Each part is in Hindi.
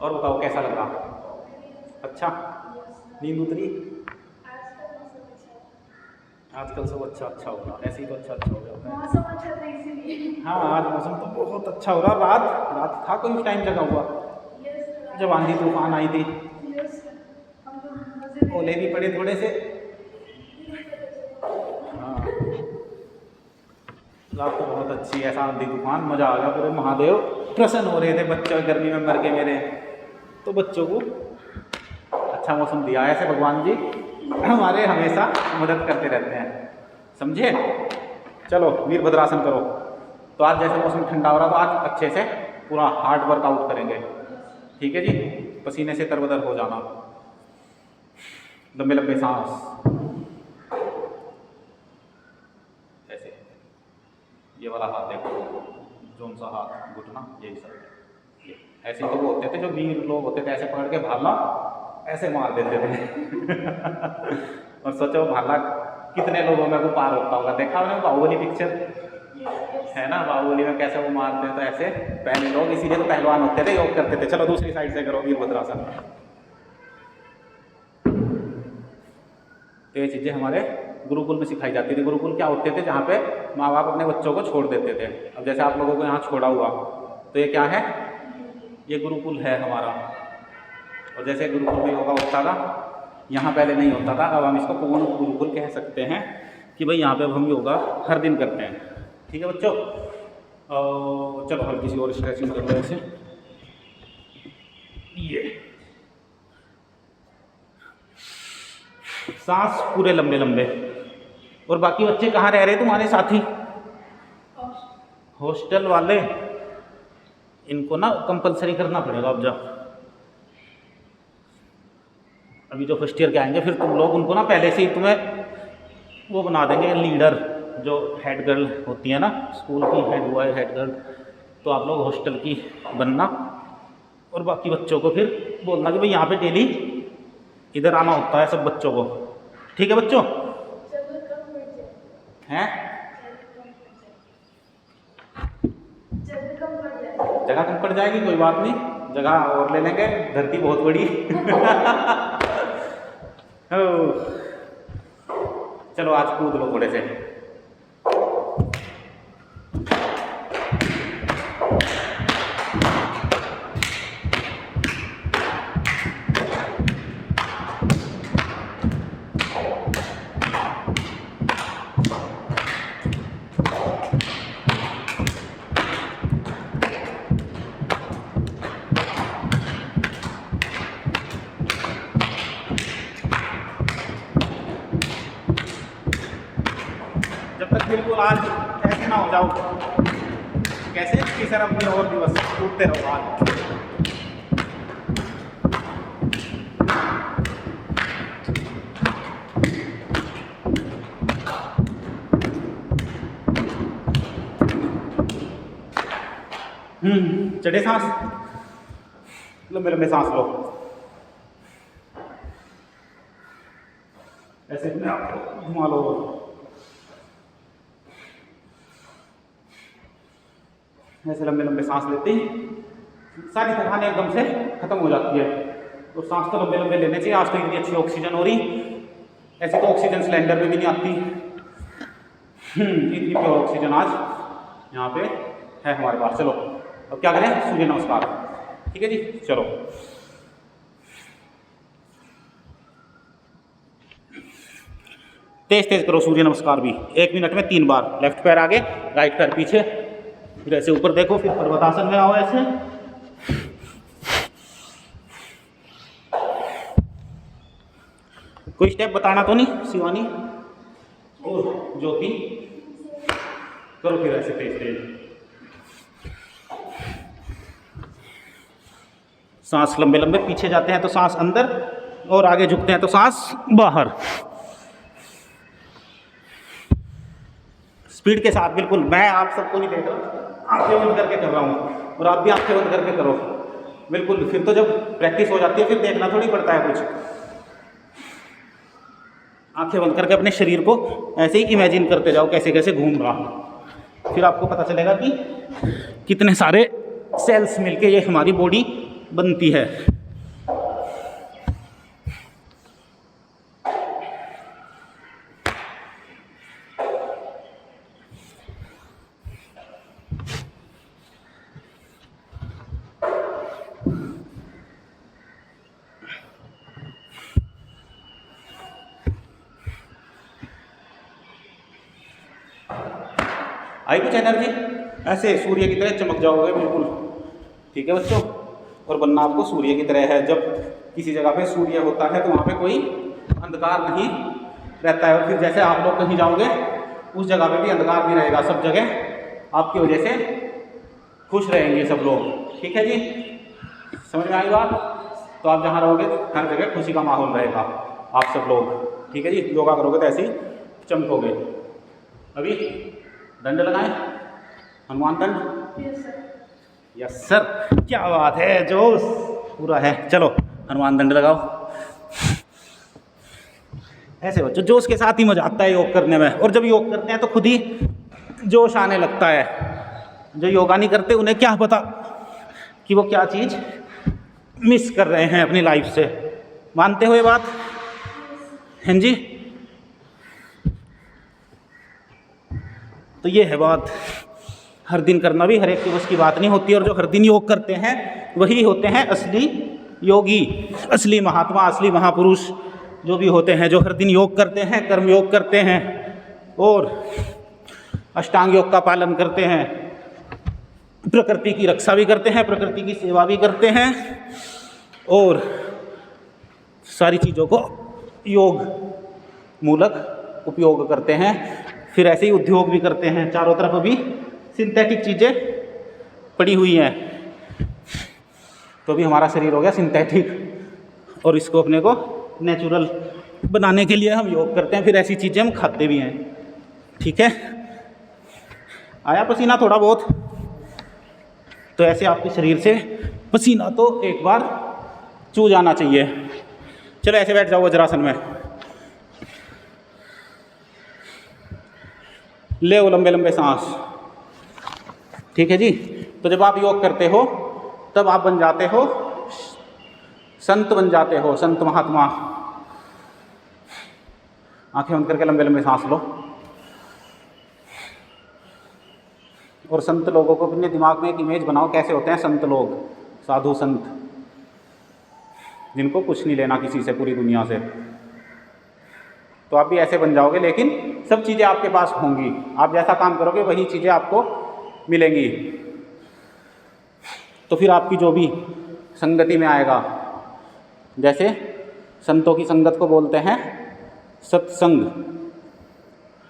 और बताओ कैसा लगा? अच्छा, नींद उतरी? आजकल सब अच्छा अच्छा होगा, ऐसे ही तो अच्छा अच्छा हो जाता है। मौसम अच्छा था इसीलिए। हाँ, आज मौसम तो बहुत अच्छा हो रहा। रात रात था कोई टाइम जगा हुआ जब आंधी तूफान आई थी, ओले भी पड़े थोड़े से। हाँ, रात तो बहुत अच्छी है, ऐसा आंधी तूफान, मज़ा आ गया। पूरे महादेव प्रसन्न हो रहे थे, बच्चे गर्मी में मर के मेरे, तो बच्चों को अच्छा मौसम दिया। ऐसे भगवान जी हमारे हमेशा मदद करते रहते हैं, समझे? चलो वीरभद्रासन करो। तो आज जैसे मौसम ठंडा हो रहा, तो आज अच्छे से पूरा हार्ड वर्कआउट करेंगे, ठीक है जी? पसीने से तरबतर हो जाना, लंबे लंबे सांस, ऐसे। ये वाला हाथ देखो, जोन सा हाथ, घुटना, यही सब। ये ऐसे तो वो होते थे जो वीर लोग होते थे, ऐसे पकड़ के भाला ऐसे मार देते थे और सोचो भाला कितने लोगों में वो पार होता होगा। देखा आपने बाहुबली पिक्चर है ना, बाहुबली में कैसे वो मारते हैं। तो ऐसे पहले लोग, इसीलिए तो पहलवान होते थे, योग करते थे। चलो दूसरी साइड से करो वीरभद्रासन। तो ये चीज़ें हमारे गुरुकुल में सिखाई जाती थी। गुरुकुल क्या होते थे? जहाँ पे माँ बाप अपने बच्चों को छोड़ देते थे। अब जैसे आप लोगों को यहाँ छोड़ा हुआ, तो ये क्या है? ये गुरुकुल है हमारा। और जैसे गुरुकुल में योगा होता था, यहाँ पहले नहीं होता था, अब हम इसको पूर्ण गुरुकुल कह सकते हैं कि भाई यहाँ पे अब हम योगा हर दिन करते हैं, ठीक है बच्चों? और चलो हल्की सी और स्ट्रेचिंग करते हैं ऐसे। ये सांस पूरे लंबे लंबे। और बाकी बच्चे कहाँ रह रहे तुम्हारे साथी? हॉस्टल वाले, इनको ना कंपलसरी करना पड़ेगा। अब जब अभी जो फर्स्ट ईयर के आएंगे, फिर तुम लोग उनको ना पहले से ही तुम्हें वो बना देंगे लीडर, जो हेड गर्ल होती है ना स्कूल की, हेड बॉय हेड गर्ल। तो आप लोग हॉस्टल की बनना, और बाकी बच्चों को फिर बोलना कि भाई यहाँ पे डेली इधर आना होता है सब बच्चों को, ठीक है बच्चों? हैं? जगह कम पड़ जाएगी, कोई बात नहीं, जगह और ले लेंगे, धरती बहुत बड़ी चलो आज कूद लो थोड़े से। बिल्कुल आज ऐसे ना हो जाओ, कैसे तीसरा अपनी और दिवस कूदते रहो आज। चढ़े सांस, लंबे लंबे सांस लो, ऐसे अपने आप को घुमा लो। ऐसे लंबे लंबे सांस लेते ही सारी थकान एकदम से खत्म हो जाती है। तो सांस तो लंबे लंबे लेने चाहिए। आज तो इतनी अच्छी ऑक्सीजन हो रही, ऐसे तो ऑक्सीजन सिलेंडर में भी नहीं आती। इतनी प्योर ऑक्सीजन आज यहाँ पे है हमारे पास। चलो अब क्या करें? सूर्य नमस्कार, ठीक है जी? चलो तेज तेज करो सूर्य नमस्कार भी, 1 मिनट में 3 बार। लेफ्ट पैर आगे, राइट पैर पीछे, फिर ऐसे ऊपर देखो, फिर पर्वतासन में आओ ऐसे। कोई स्टेप बताना तो नहीं शिवानी और ज्योति? करो फिर ऐसे तेज तेज। सांस लंबे लंबे, पीछे जाते हैं तो सांस अंदर, और आगे झुकते हैं तो सांस बाहर। स्पीड के साथ बिल्कुल। मैं आप सबको नहीं देख रहा, आंखें बंद करके कर रहा हूँ, और आप भी आंखें बंद करके करो बिल्कुल। फिर तो जब प्रैक्टिस हो जाती है फिर देखना थोड़ी पड़ता है कुछ। आंखें बंद करके अपने शरीर को ऐसे ही इमेजिन करते जाओ कैसे कैसे घूम रहा। फिर आपको पता चलेगा कि कितने सारे सेल्स मिलके ये हमारी बॉडी बनती है। आई कुछ एनर्जी, ऐसे सूर्य की तरह चमक जाओगे बिल्कुल। ठीक है बच्चों, और बनना आपको सूर्य की तरह है। जब किसी जगह पे सूर्य होता है तो वहाँ पे कोई अंधकार नहीं रहता है, और फिर जैसे आप लोग कहीं जाओगे उस जगह पे भी अंधकार नहीं रहेगा, सब जगह आपकी वजह से खुश रहेंगे सब लोग। ठीक है जी, समझ में आई बात? तो आप जहाँ रहोगे हर जगह खुशी का माहौल रहेगा, आप सब लोग। ठीक है जी, योगा करोगे तो ऐसे ही चमकोगे। अभी दंड लगाएं, हनुमान दंड। यस सर, क्या बात है, जोश पूरा है। चलो हनुमान दंड लगाओ। ऐसे बच्चों जोश के साथ ही मजा आता है योग करने में, और जब योग करते हैं तो खुद ही जोश आने लगता है। जो योगा नहीं करते उन्हें क्या पता कि वो क्या चीज़ मिस कर रहे हैं अपनी लाइफ से। मानते हो ये बात? हैं जी? तो ये है बात। हर दिन करना भी हर एक के बस की बात नहीं होती, और जो हर दिन योग करते हैं वही होते हैं असली योगी, असली महात्मा, असली महापुरुष जो भी होते हैं, जो हर दिन योग करते हैं, कर्म योग करते हैं और अष्टांग योग का पालन करते हैं, प्रकृति की रक्षा भी करते हैं, प्रकृति की सेवा भी करते हैं, और सारी चीज़ों को योग मूलक उपयोग करते हैं। फिर ऐसे ही उद्योग भी करते हैं। चारों तरफ अभी सिंथेटिक चीज़ें पड़ी हुई हैं, तो अभी हमारा शरीर हो गया सिंथेटिक, और इसको अपने को नेचुरल बनाने के लिए हम योग करते हैं, फिर ऐसी चीज़ें हम खाते भी हैं। ठीक है, आया पसीना थोड़ा बहुत? तो ऐसे आपके शरीर से पसीना तो एक बार चू जाना चाहिए। चलो ऐसे बैठ जाओ वज्रासन में, ले वो लंबे लंबे सांस। ठीक है जी, तो जब आप योग करते हो तब आप बन जाते हो संत, बन जाते हो संत महात्मा। आंखें बंद करके लंबे लंबे सांस लो, और संत लोगों को अपने दिमाग में एक इमेज बनाओ कैसे होते हैं संत लोग, साधु संत, जिनको कुछ नहीं लेना किसी से, पूरी दुनिया से। तो आप भी ऐसे बन जाओगे, लेकिन सब चीज़ें आपके पास होंगी। आप जैसा काम करोगे वही चीज़ें आपको मिलेंगी। तो फिर आपकी जो भी संगति में आएगा, जैसे संतों की संगत को बोलते हैं सत्संग,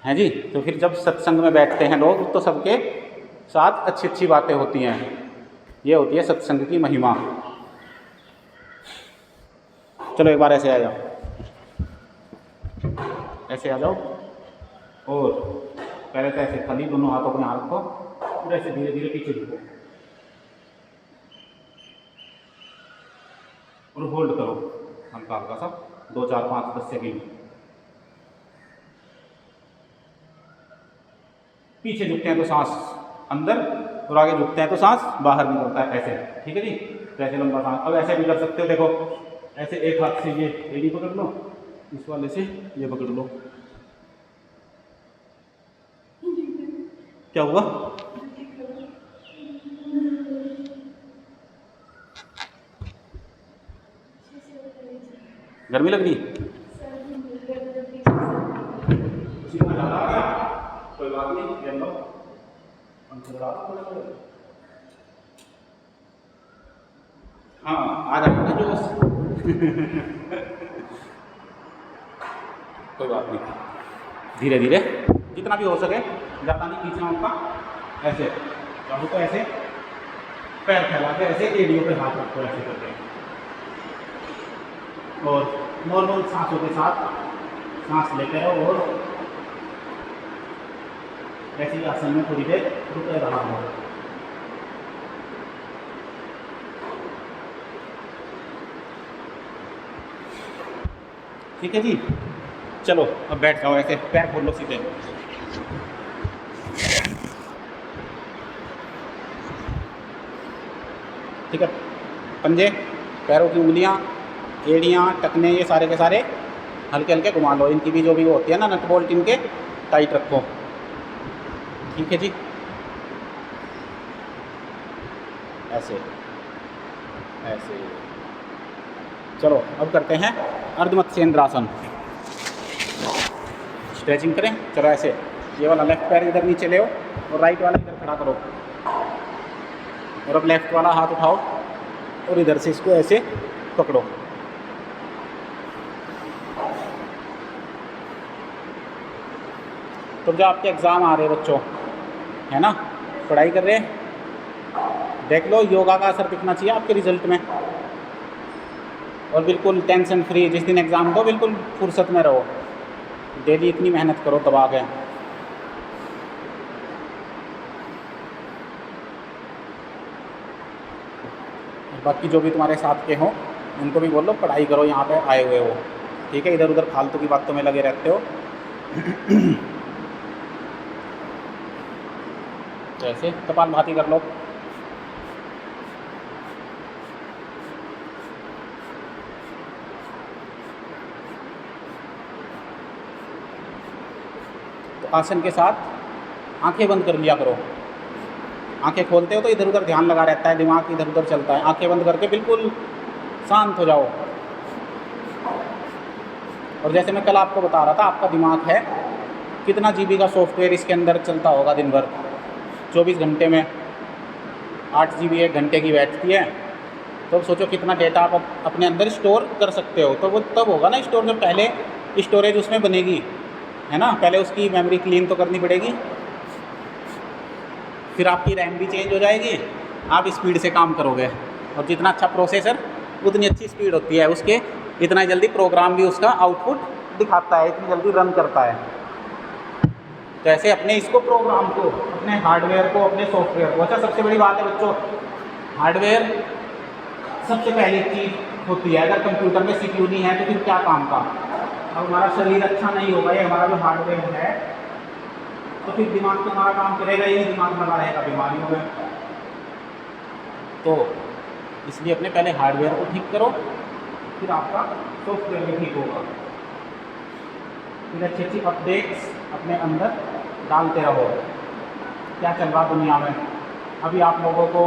है जी। तो फिर जब सत्संग में बैठते हैं लोग तो सबके साथ अच्छी अच्छी बातें होती हैं। ये होती है सत्संग की महिमा। चलो एक बार ऐसे आ जाओ, ऐसे आ जाओ, और पहले तो ऐसे खाली दोनों हाथों को यहाँ रखो, और ऐसे धीरे धीरे पीछे झुको और होल्ड करो हल्का हल्का सा 2, 4, 5, 10 सेकेंड। पीछे झुकते हैं तो सांस अंदर, और आगे झुकते हैं तो सांस बाहर निकलता है, ऐसे। ठीक है जी, तो ऐसे लंबा सांस। अब ऐसे भी कर सकते हो, देखो ऐसे एक हाथ से ये एड़ी पकड़ लो, इस वाले से ये पकड़ लो। क्या हुआ? गर्मी लग रही? कोई बात नहीं, लो हाँ आ जाएगा जोश। कोई बात नहीं, धीरे धीरे जितना भी हो सके, ज़्यादा नहीं खींचना उनका। ऐसे चाहो तो ऐसे पैर फैला के ऐसे एड़ियों पे हाथ रखो, ऐसे करके, और नॉर्मल सांसों के साथ सांस लेते रहो, और ऐसे ही आसन में थोड़ी देर रुके रहा हो। ठीक है जी, चलो अब बैठ जाओ, ऐसे पैर खोल लो सीधे। ठीक है, पंजे, पैरों की उंगलियाँ, एड़ियाँ, टखने, ये सारे के सारे हल्के हल्के घुमा लो। इनकी भी जो भी होती है ना नट बोल्ट, इनके टाइट रखो। ठीक है जी, ऐसे ऐसे। चलो अब करते हैं अर्ध मत्स्येंद्रासन। स्ट्रेचिंग करें। चलो ऐसे, ये वाला लेफ्ट पैर इधर नीचे ले और राइट वाला इधर खड़ा करो, और अब लेफ्ट वाला हाथ उठाओ और इधर से इसको ऐसे पकड़ो। तो जो आपके एग्ज़ाम आ रहे हैं बच्चों, है ना, पढ़ाई कर रहे हैं, देख लो योगा का असर दिखना चाहिए आपके रिजल्ट में। और बिल्कुल टेंशन फ्री, जिस दिन एग्ज़ाम दो बिल्कुल फुर्सत में रहो। डेली इतनी मेहनत करो दबा के। बाकी जो भी तुम्हारे साथ के हों उनको भी बोलो पढ़ाई करो, यहाँ पे आए हुए हो। ठीक है, इधर उधर फालतू की बातों में लगे रहते हो। तो ऐसे कपालभाति कर लो। तो आसन के साथ आंखें बंद कर लिया करो। आंखें खोलते हो तो इधर उधर ध्यान लगा रहता है, दिमाग इधर उधर चलता है। आंखें बंद करके बिल्कुल शांत हो जाओ। और जैसे मैं कल आपको बता रहा था, आपका दिमाग है कितना जीबी का सॉफ्टवेयर इसके अंदर चलता होगा दिन भर। 24 घंटे में 8 जीबी 1 घंटे की बैठती है। तो सोचो कितना डेटा आप अपने अंदर स्टोर कर सकते हो। तो वो तब होगा ना स्टोर, जब पहले स्टोरेज उसमें बनेगी, है ना। पहले उसकी मेमोरी क्लीन तो करनी पड़ेगी, फिर आपकी रैम भी चेंज हो जाएगी, आप स्पीड से काम करोगे। और जितना अच्छा प्रोसेसर उतनी अच्छी स्पीड होती है उसके, इतना जल्दी प्रोग्राम भी उसका आउटपुट दिखाता है, इतनी जल्दी रन करता है। तो ऐसे अपने इसको प्रोग्राम को, अपने हार्डवेयर को, अपने सॉफ्टवेयर को। अच्छा, सबसे बड़ी बात है बच्चों, हार्डवेयर सबसे पहली चीज़ होती है। अगर कंप्यूटर में सीपीयू नहीं है तो फिर क्या काम का। अब हमारा शरीर अच्छा नहीं होगा, ये हमारा जो हार्डवेयर है, तो फिर दिमाग तो हमारा काम करेगा ही नहीं, दिमाग लगा रहेगा बीमारियों में। तो इसलिए अपने पहले हार्डवेयर को ठीक करो, फिर आपका सॉफ्टवेयर भी ठीक होगा। फिर अच्छी अच्छी अपडेट्स अपने अंदर डालते रहो, क्या चल रहा दुनिया में। अभी आप लोगों को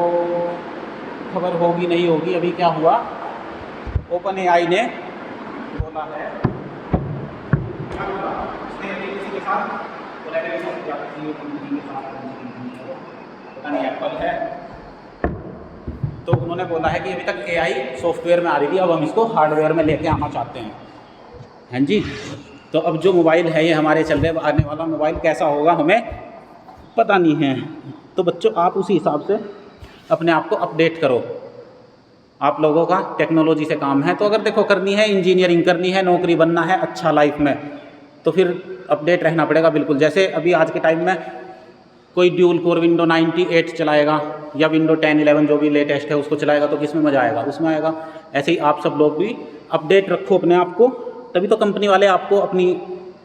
खबर होगी नहीं होगी, अभी क्या हुआ, ओपन एआई ने बोला है, क्या बोला उसने, किसी के साथ कोलैबोरेशन किया किसी कंपनी के साथ, पता नहीं एप्पल है। तो उन्होंने बोला है कि अभी तक एआई सॉफ्टवेयर में आ रही थी, अब हम इसको हार्डवेयर में लेके आना चाहते हैं। हाँ जी, तो अब जो मोबाइल है ये हमारे चल रहे, आने वाला मोबाइल कैसा होगा हमें पता नहीं है। तो बच्चों आप उसी हिसाब से अपने आप को अपडेट करो। आप लोगों का टेक्नोलॉजी से काम है, तो अगर देखो करनी है, इंजीनियरिंग करनी है, नौकरी बनना है अच्छा लाइफ में, तो फिर अपडेट रहना पड़ेगा बिल्कुल। जैसे अभी आज के टाइम में कोई ड्यूल कोर विंडो 98 चलाएगा या विंडो 10 11 जो भी लेटेस्ट है उसको चलाएगा, तो किस में मज़ा आएगा, उसमें आएगा। ऐसे ही आप सब लोग भी अपडेट रखो अपने आप को, तभी तो कंपनी वाले आपको अपनी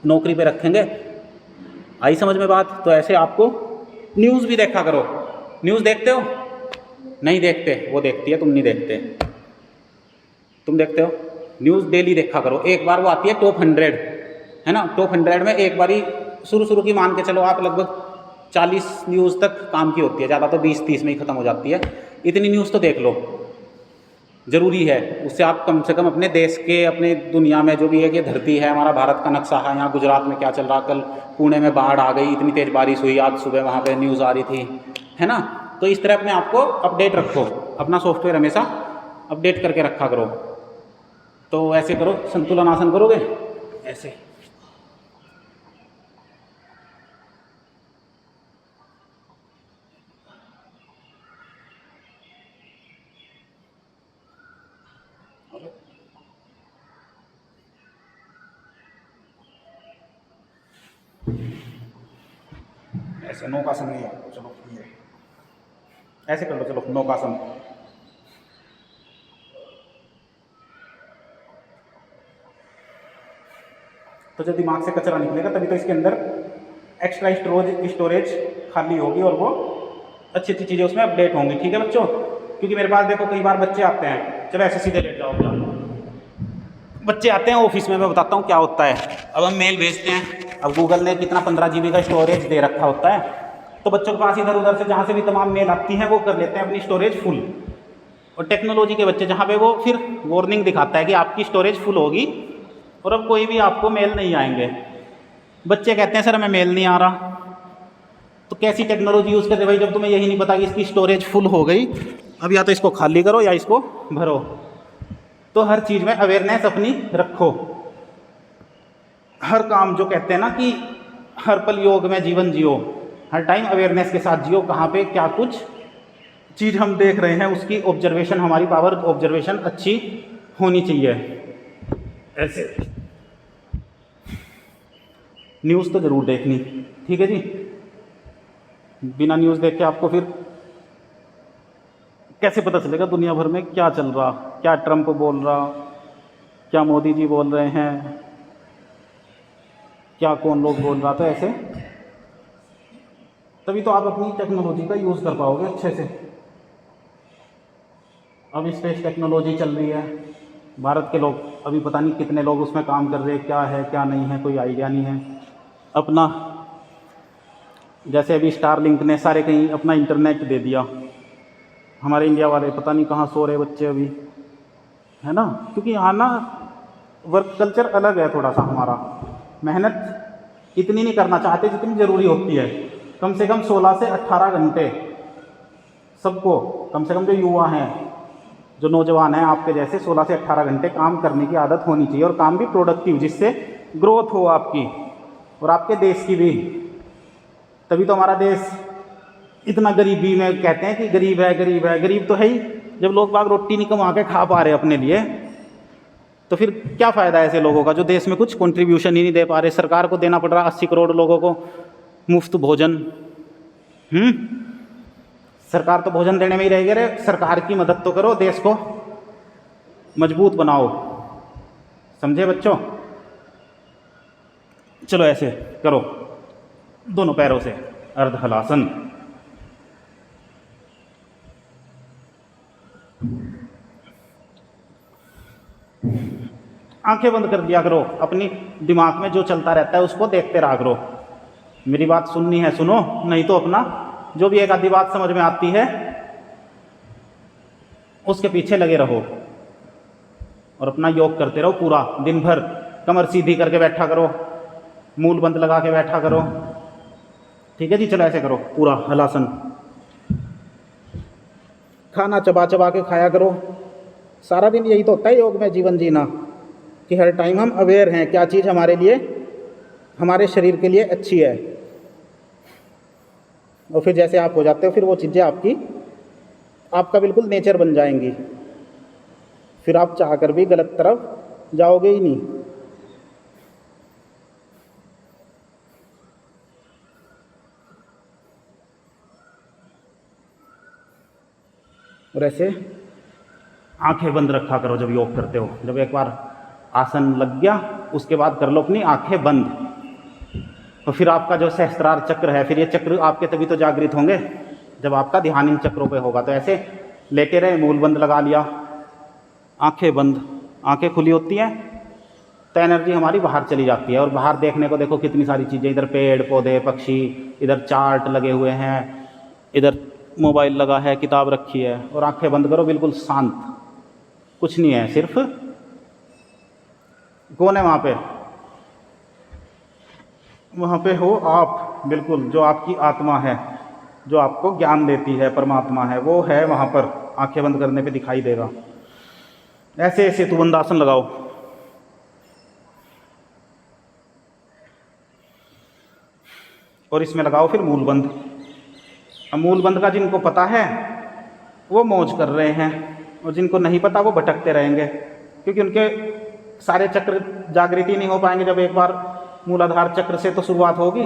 नौकरी पे रखेंगे। आई समझ में बात। तो ऐसे आपको न्यूज़ भी देखा करो। न्यूज़ देखते हो? नहीं देखते, वो देखती है, तुम नहीं देखते। तुम देखते हो? न्यूज़ डेली देखा करो। एक बार वो आती है टॉप 100, है ना। टॉप 100 में एक बारी शुरू की मान के चलो आप, लगभग 40 न्यूज़ तक काम की होती है, ज़्यादा तो 20-30 में ही ख़त्म हो जाती है। इतनी न्यूज़ तो देख लो, ज़रूरी है। उससे आप कम से कम अपने देश के, अपने दुनिया में जो भी है, कि धरती है, हमारा भारत का नक्शा है, यहाँ गुजरात में क्या चल रहा, कल पुणे में बाढ़ आ गई, इतनी तेज़ बारिश हुई, आज सुबह वहाँ पे न्यूज़ आ रही थी, है ना। तो इस तरह अपने आप को अपडेट रखो, अपना सॉफ्टवेयर हमेशा अपडेट करके रखा करो। तो ऐसे करो, संतुलन आसन करोगे ऐसे। ऐसे नौकासन नहीं है, चलो ये ऐसे कर लो, चलो नौकासन। तो जब दिमाग से कचरा निकलेगा तभी तो इसके अंदर एक्स्ट्रा स्टोरेज खाली होगी और वो अच्छी अच्छी चीज़ें उसमें अपडेट होंगी। ठीक है बच्चों। क्योंकि मेरे पास देखो कई बार बच्चे आते हैं, चलो ऐसे सीधे लेट जाओ, बच्चे आते हैं ऑफिस में, मैं बताता हूँ क्या होता है। अब हम मेल भेजते हैं, अब गूगल ने कितना 15 GB का स्टोरेज दे रखा होता है, तो बच्चों के पास इधर उधर से जहाँ से भी तमाम मेल आती हैं वो कर लेते हैं अपनी स्टोरेज फुल। और टेक्नोलॉजी के बच्चे जहाँ पे वो फिर वार्निंग दिखाता है कि आपकी स्टोरेज फुल होगी और अब कोई भी आपको मेल नहीं आएंगे। बच्चे कहते हैं सर हमें मेल नहीं आ रहा। तो कैसी टेक्नोलॉजी यूज़ करते भाई, जब तुम्हें यही नहीं पता कि इसकी स्टोरेज फुल हो गई, अब या तो इसको खाली करो या इसको भरो। तो हर चीज़ में अवेयरनेस अपनी रखो। हर काम जो कहते हैं ना कि हर पल योग में जीवन जियो, हर टाइम अवेयरनेस के साथ जियो। कहाँ पे क्या कुछ चीज़ हम देख रहे हैं उसकी ऑब्जर्वेशन, हमारी पावर ऑब्जर्वेशन अच्छी होनी चाहिए। ऐसे न्यूज़ तो ज़रूर देखनी, ठीक है जी। बिना न्यूज़ देख के आपको फिर कैसे पता चलेगा दुनिया भर में क्या चल रहा, क्या ट्रंप बोल रहा, क्या मोदी जी बोल रहे हैं, क्या कौन लोग बोल रहा। तो ऐसे तभी तो आप अपनी टेक्नोलॉजी का यूज़ कर पाओगे अच्छे से। अब स्पेस टेक्नोलॉजी चल रही है, भारत के लोग अभी पता नहीं कितने लोग उसमें काम कर रहे हैं, क्या है क्या नहीं है कोई आइडिया नहीं है। अपना जैसे अभी स्टारलिंक ने सारे कहीं अपना इंटरनेट दे दिया, हमारे इंडिया वाले पता नहीं कहाँ सो रहे बच्चे अभी, है ना। क्योंकि यहाँ ना वर्क कल्चर अलग है थोड़ा सा हमारा, मेहनत इतनी नहीं करना चाहते जितनी ज़रूरी होती है। कम से कम 16 से 18 घंटे सबको, कम से कम जो युवा हैं, जो नौजवान हैं आपके जैसे, 16 से 18 घंटे काम करने की आदत होनी चाहिए। और काम भी प्रोडक्टिव, जिससे ग्रोथ हो आपकी और आपके देश की भी। तभी तो हमारा देश इतना गरीबी में कहते हैं कि गरीब है गरीब है। गरीब तो है ही, जब लोग बाग रोटी नहीं कमा के खा पा रहे अपने लिए, तो फिर क्या फ़ायदा है ऐसे लोगों का जो देश में कुछ कंट्रीब्यूशन ही नहीं दे पा रहे। सरकार को देना पड़ रहा 80 करोड़ लोगों को मुफ्त भोजन। सरकार तो भोजन देने में ही रहेगी। रे सरकार की मदद तो करो, देश को मजबूत बनाओ, समझे बच्चों। चलो ऐसे करो, दोनों पैरों से अर्ध हलासन। आंखें बंद कर दिया करो, अपनी दिमाग में जो चलता रहता है उसको देखते रहा करो। मेरी बात सुननी है सुनो, नहीं तो अपना जो भी एक आधी बात समझ में आती है उसके पीछे लगे रहो और अपना योग करते रहो पूरा दिन भर। कमर सीधी करके बैठा करो, मूल बंद लगा के बैठा करो, ठीक है जी। चलो ऐसे करो पूरा हलासन। खाना चबा चबा के खाया करो। सारा दिन यही तो होता है योग में जीवन जीना, कि हर टाइम हम अवेयर हैं क्या चीज़ हमारे लिए, हमारे शरीर के लिए अच्छी है। और फिर जैसे आप हो जाते हो, फिर वो चीज़ें आपका बिल्कुल नेचर बन जाएंगी। फिर आप चाह कर भी गलत तरफ जाओगे ही नहीं। और ऐसे आंखें बंद रखा करो जब योग करते हो। जब एक बार आसन लग गया उसके बाद कर लो अपनी आंखें बंद। तो फिर आपका जो सहस्त्रार चक्र है, फिर ये चक्र आपके तभी तो जागृत होंगे जब आपका ध्यान इन चक्रों पे होगा। तो ऐसे लेटे रहे, मूल बंद लगा लिया, आंखें बंद। आंखें खुली होती हैं तो एनर्जी हमारी बाहर चली जाती है। और बाहर देखने को देखो कितनी सारी चीज़ें, इधर पेड़ पौधे पक्षी, इधर चार्ट लगे हुए हैं, इधर मोबाइल लगा है, किताब रखी है। और आंखें बंद करो, बिल्कुल शांत, कुछ नहीं है, सिर्फ कौन है वहाँ पे? वहाँ पे हो आप, बिल्कुल जो आपकी आत्मा है, जो आपको ज्ञान देती है, परमात्मा है, वो है वहाँ पर। आंखें बंद करने पे दिखाई देगा। ऐसे ऐसे सेतुबंध आसन लगाओ। और इसमें लगाओ फिर मूल बंद। अब मूल बंद का जिनको पता है वो मौज कर रहे हैं, और जिनको नहीं पता वो भटकते रहेंगे, क्योंकि उनके सारे चक्र जागृति नहीं हो पाएंगे। जब एक बार मूलाधार चक्र से तो शुरुआत होगी।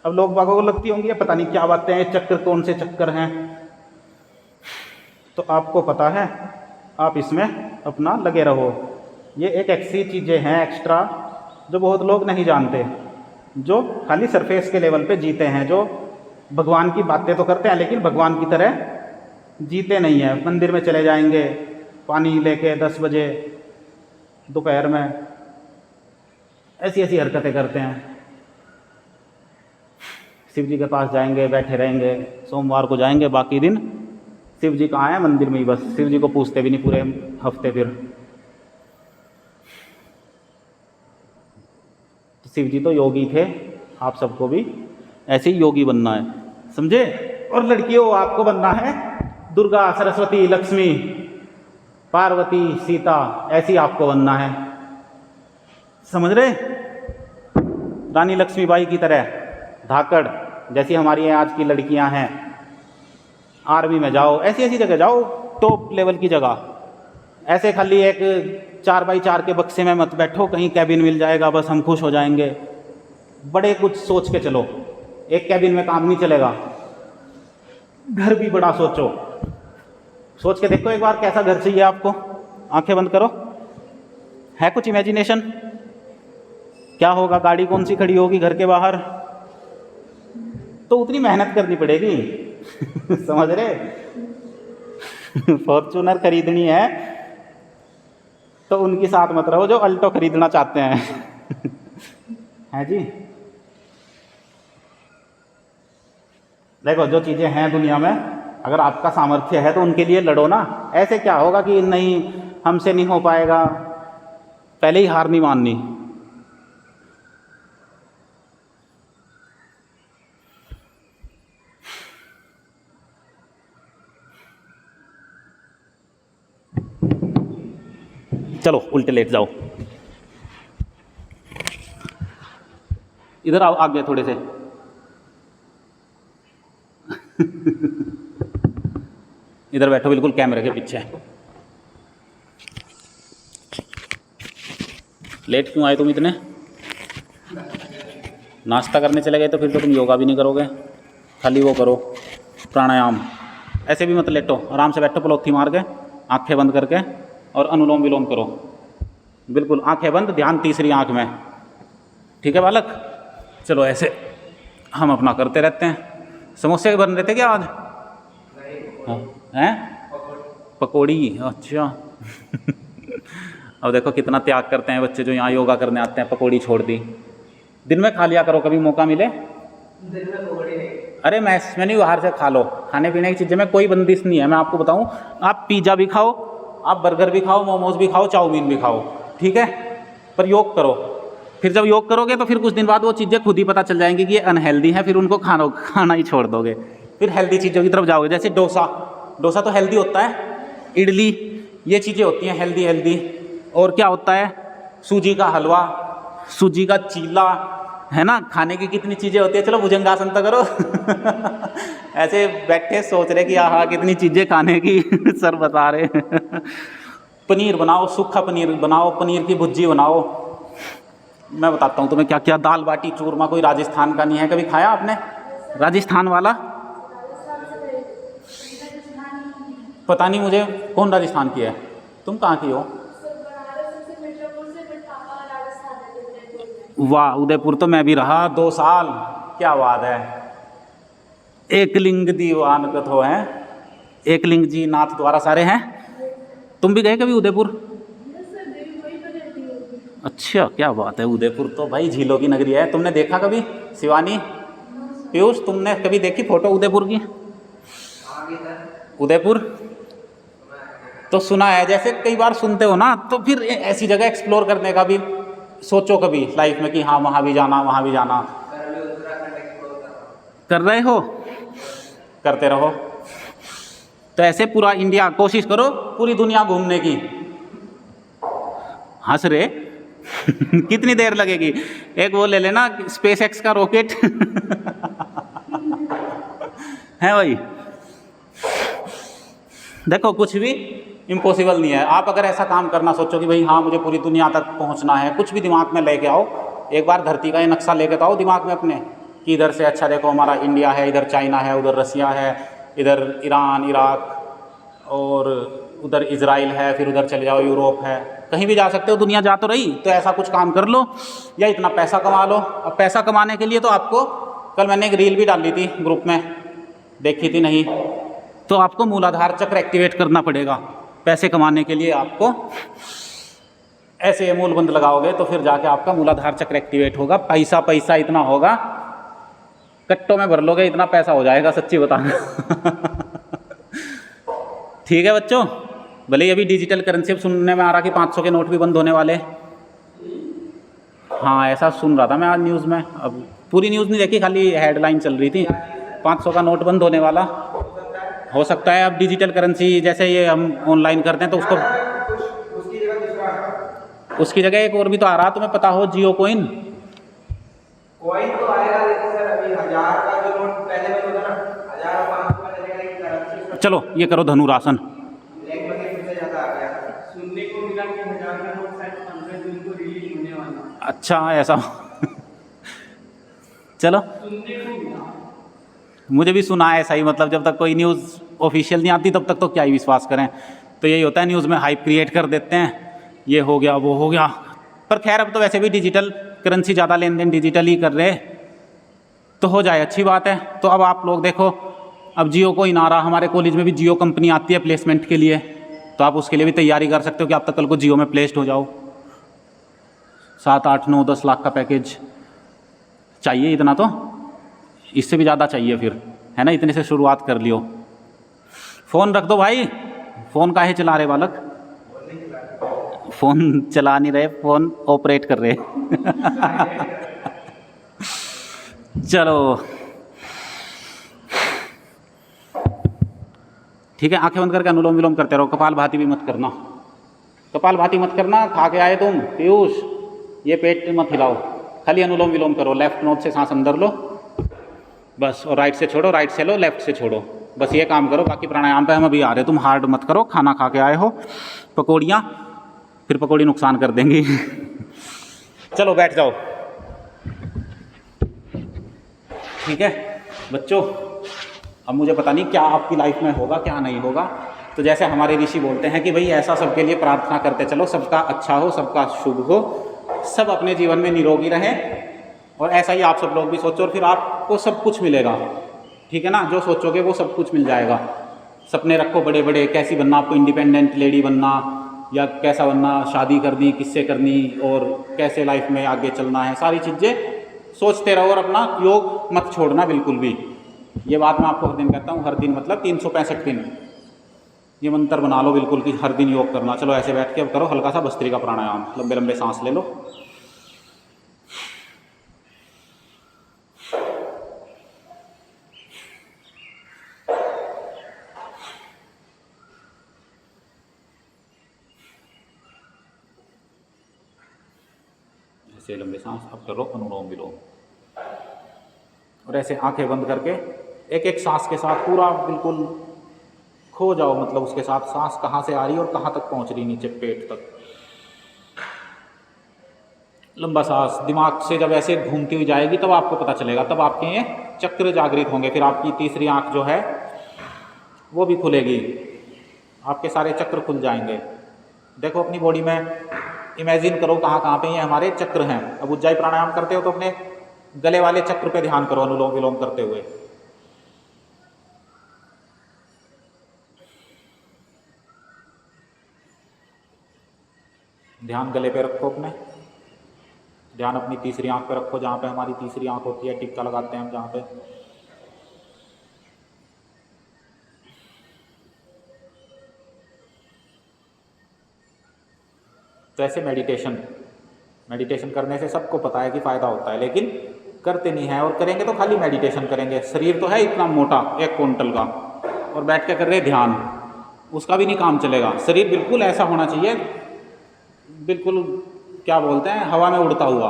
अब लोग बागों को लगती होंगी पता नहीं क्या बातें हैं, चक्र कौन से चक्कर हैं। तो आपको पता है, आप इसमें अपना लगे रहो। ये एक ऐसी चीज़ें हैं एक्स्ट्रा जो बहुत लोग नहीं जानते, जो खाली सरफेस के लेवल पे जीते हैं, जो भगवान की बातें तो करते हैं लेकिन भगवान की तरह जीते नहीं हैं, मंदिर में चले जाएंगे पानी लेके 10 बजे दोपहर में, ऐसी ऐसी हरकतें करते हैं। शिव जी के पास जाएंगे, बैठे रहेंगे, सोमवार को जाएंगे, बाकी दिन शिव जी कहाँ हैं, मंदिर में ही बस, शिव जी को पूछते भी नहीं पूरे हफ्ते। फिर तो शिव जी तो योगी थे, आप सबको भी ऐसे ही योगी बनना है, समझे। और लड़कियों आपको बनना है दुर्गा, सरस्वती, लक्ष्मी, पार्वती, सीता, ऐसी आपको बनना है, समझ रहे। रानी लक्ष्मीबाई की तरह, धाकड़ जैसी हमारी आज की लड़कियां हैं। आर्मी में जाओ, ऐसी ऐसी जगह जाओ, टॉप लेवल की जगह। ऐसे खाली एक 4x4 के बक्से में मत बैठो, कहीं कैबिन मिल जाएगा बस हम खुश हो जाएंगे। बड़े कुछ सोच के चलो, एक कैबिन में काम नहीं चलेगा, घर भी बड़ा सोचो। सोच के देखो एक बार कैसा घर चाहिए आपको, आंखें बंद करो, है कुछ इमेजिनेशन, क्या होगा, गाड़ी कौन सी खड़ी होगी घर के बाहर, तो उतनी मेहनत करनी पड़ेगी समझ रहे। फॉर्च्यूनर खरीदनी है तो उनके साथ मत रहो जो अल्टो खरीदना चाहते हैं है जी। देखो जो चीज़ें हैं दुनिया में, अगर आपका सामर्थ्य है तो उनके लिए लड़ो ना। ऐसे क्या होगा कि नहीं हमसे नहीं हो पाएगा, पहले ही हार नहीं माननी। चलो उल्टे लेट जाओ, इधर आओ आगे थोड़े से इधर बैठो बिल्कुल कैमरे के पीछे। लेट क्यों आए तुम इतने? नाश्ता करने चले गए तो फिर तो तुम योगा भी नहीं करोगे, खाली वो करो प्राणायाम। ऐसे भी मत लेटो, आराम से बैठो पलोथी मार के, आंखें बंद करके, और अनुलोम विलोम करो। बिल्कुल आंखें बंद, ध्यान तीसरी आंख में, ठीक है बालक। चलो ऐसे हम अपना करते रहते हैं। समोसे बन रहे थे क्या आज? हैं पकौड़ी, अच्छा अब देखो कितना त्याग करते हैं बच्चे जो यहाँ योगा करने आते हैं, पकौड़ी छोड़ दी। दिन में खा लिया करो कभी मौका मिले। दिन में पकौड़ी नहीं, अरे मैस में नहीं, बाहर से खा लो। खाने पीने की चीज़ें में कोई बंदिश नहीं है, मैं आपको बताऊं। आप पिज़्ज़ा भी खाओ, आप बर्गर भी खाओ, मोमोज भी खाओ, चाउमीन भी खाओ, ठीक है, पर योग करो। फिर जब योग करोगे तो फिर कुछ दिन बाद वो चीज़ें खुद ही पता चल जाएंगी कि ये अनहेल्दी है, फिर उनको खाना ही छोड़ दोगे, फिर हेल्दी चीज़ों की तरफ जाओगे। जैसे डोसा तो हेल्दी होता है, इडली, ये चीज़ें होती हैं हेल्दी। और क्या होता है, सूजी का हलवा, सूजी का चीला, है ना, खाने की कितनी चीज़ें होती है। चलो भुजंगासन तो करो ऐसे बैठे सोच रहे कि हाँ कितनी चीज़ें खाने की सर बता रहे पनीर बनाओ, सूखा पनीर बनाओ, पनीर की भुर्जी बनाओ। मैं बताता हूँ तुम्हें क्या क्या, दाल बाटी चूरमा, कोई राजस्थान का नहीं है, कभी खाया आपने राजस्थान वाला? पता नहीं मुझे कौन राजस्थान की है, तुम कहाँ की हो? वाह, उदयपुर तो मैं भी रहा 2 साल, क्या बात है। एकलिंग दीवान कथो हैं, एकलिंग जी नाथ द्वारा सारे हैं। तुम भी गए कभी उदयपुर? अच्छा क्या बात है, उदयपुर तो भाई झीलों की नगरी है। तुमने देखा कभी शिवानी, पीयूष, तुमने कभी देखी फोटो उदयपुर की? उदयपुर तो सुना है, जैसे कई बार सुनते हो ना, तो फिर ऐसी जगह एक्सप्लोर करने का भी सोचो कभी लाइफ में कि हाँ वहाँ भी जाना, वहाँ भी जाना। कर रहे हो, करते रहो। तो ऐसे पूरा इंडिया कोशिश करो, पूरी दुनिया घूमने की। हंस रहे कितनी देर लगेगी? एक वो ले लेना स्पेस एक्स का रॉकेट है भाई। देखो कुछ भी इम्पॉसिबल नहीं है। आप अगर ऐसा काम करना सोचो कि भाई हाँ मुझे पूरी दुनिया तक पहुंचना है, कुछ भी दिमाग में लेके आओ, एक बार धरती का ये नक्शा लेके तो आओ दिमाग में अपने, कि इधर से अच्छा देखो हमारा इंडिया है, इधर चाइना है, उधर रसिया है, इधर ईरान, इराक, और उधर इजराइल है, फिर उधर चले जाओ यूरोप है, कहीं भी जा सकते हो। दुनिया जा तो रही, तो ऐसा कुछ काम कर लो या इतना पैसा कमा लो। अब पैसा कमाने के लिए तो आपको, कल मैंने एक रील भी डाली थी ग्रुप में, देखी थी नहीं, तो आपको मूलाधार चक्र एक्टिवेट करना पड़ेगा। पैसे कमाने के लिए आपको ऐसे मूल बंद लगाओगे तो फिर जाके आपका मूलाधार चक्र एक्टिवेट होगा। पैसा पैसा इतना होगा, कट्टों में भर लोगे इतना पैसा हो जाएगा, सच्ची बताना। ठीक है बच्चों, भले ही अभी डिजिटल करेंसी अब सुनने में आ रहा कि 500 के नोट भी बंद होने वाले। हाँ ऐसा सुन रहा था मैं आज न्यूज़ में, अब पूरी न्यूज़ नहीं देखी, खाली हेडलाइन चल रही थी 500 का नोट बंद होने वाला। हो सकता है अब डिजिटल करेंसी जैसे ये हम ऑनलाइन करते हैं तो उसकी जगह एक और भी तो आ रहा, तुम्हें पता हो, जियो कॉइन। कॉइन तो आएगा लेकिन सर अभी 1000 का जो नोट पहले में होता ना 1000 और 500 का चलेगा, लेकिन करेंसी चलो ये करो धनुरासन। ब्लैक में फिर से ज्यादा आ गया। सुनने को मिला कि 1000 का नोट शायद 15 जून को रिलीज होने वाला। अच्छा ऐसा। चलो सुनने को मिला, मुझे भी सुना है ऐसा ही, मतलब जब तक कोई न्यूज़ ऑफिशियल नहीं आती तब तक तो क्या ही विश्वास करें। तो यही होता है, न्यूज़ में हाइप क्रिएट कर देते हैं, ये हो गया वो हो गया। पर खैर अब तो वैसे भी डिजिटल करेंसी ज़्यादा लेन देन डिजिटल ही कर रहे, तो हो जाए अच्छी बात है। तो अब आप लोग देखो, अब जियो को ही ना रहा, हमारे कॉलेज में भी जियो कंपनी आती है प्लेसमेंट के लिए, तो आप उसके लिए भी तैयारी कर सकते हो कि आप तक कल को जियो में प्लेस्ड हो जाओ। 7, 8, 9, 10 लाख का पैकेज चाहिए, इतना तो, इससे भी ज़्यादा चाहिए फिर, है ना। इतने से शुरुआत कर लियो। फ़ोन रख दो भाई, फ़ोन काहे चला रहे बालक? फ़ोन चला नहीं रहे, फ़ोन ऑपरेट कर रहे। चलो ठीक है, आंखें बंद करके अनुलोम विलोम करते रहो। कपाल भाती भी मत करना, कपाल भाती मत करना। खा के आए तुम पीयूष, ये पेट मत हिलाओ, खाली अनुलोम विलोम करो। लेफ्ट नोज से सांस अंदर लो बस, और राइट से छोड़ो, राइट से लो, लेफ्ट से छोड़ो, बस ये काम करो। बाकी प्राणायाम पे हम अभी आ रहे, तुम हार्ड मत करो। खाना खा के आए हो, पकौड़ियाँ, फिर पकौड़ी नुकसान कर देंगी। चलो बैठ जाओ। ठीक है बच्चों, अब मुझे पता नहीं क्या आपकी लाइफ में होगा क्या नहीं होगा। तो जैसे हमारे ऋषि बोलते हैं कि भाई ऐसा सबके लिए प्रार्थना करते चलो, सबका अच्छा हो, सबका शुभ हो, सब अपने जीवन में निरोगी रहें। और ऐसा ही आप सब लोग भी सोचो, और फिर आपको सब कुछ मिलेगा। ठीक है ना, जो सोचोगे वो सब कुछ मिल जाएगा। सपने रखो बड़े बड़े, कैसी बनना आपको, इंडिपेंडेंट लेडी बनना, या कैसा बनना, शादी करनी, किससे करनी, और कैसे लाइफ में आगे चलना है, सारी चीज़ें सोचते रहो। और अपना योग मत छोड़ना बिल्कुल भी। ये बात मैं आपको हर दिन कहता हूँ, हर दिन मतलब 365 दिन ये मंत्र बना लो बिल्कुल कि हर दिन योग करना। चलो ऐसे बैठ के अब करो हल्का सा भस्त्रिका प्राणायाम, लंबे लंबे सांस ले लो। ऐसे लंबे सांस अब करो अनुलोम विलोम, और ऐसे आंखें बंद करके एक एक सांस के साथ पूरा बिल्कुल खो जाओ, मतलब उसके साथ सांस कहाँ से आ रही है और कहाँ तक पहुँच रही, नीचे पेट तक। लंबा सांस दिमाग से जब ऐसे घूमती हुई जाएगी तब आपको पता चलेगा, तब आपके ये चक्र जागृत होंगे। फिर आपकी तीसरी आंख जो है वो भी खुलेगी, आपके सारे चक्र खुल जाएंगे। देखो अपनी बॉडी में इमेजिन करो कहाँ कहाँ पे ये हमारे चक्र हैं। अब उज्जाई प्राणायाम करते हो तो अपने गले वाले चक्र पे ध्यान करो अनुलोम विलोम करते हुए। ध्यान गले पे रखो अपने, ध्यान अपनी तीसरी आंख पे रखो, जहाँ पे हमारी तीसरी आंख होती है, टिक्का लगाते हैं हम जहाँ पे। तो ऐसे मेडिटेशन करने से सबको पता है कि फ़ायदा होता है, लेकिन करते नहीं है। और करेंगे तो खाली मेडिटेशन करेंगे। शरीर तो है इतना मोटा 1 क्विंटल का, और बैठ के कर रहे ध्यान, उसका भी नहीं काम चलेगा। शरीर बिल्कुल ऐसा होना चाहिए, बिल्कुल क्या बोलते हैं, हवा में उड़ता हुआ,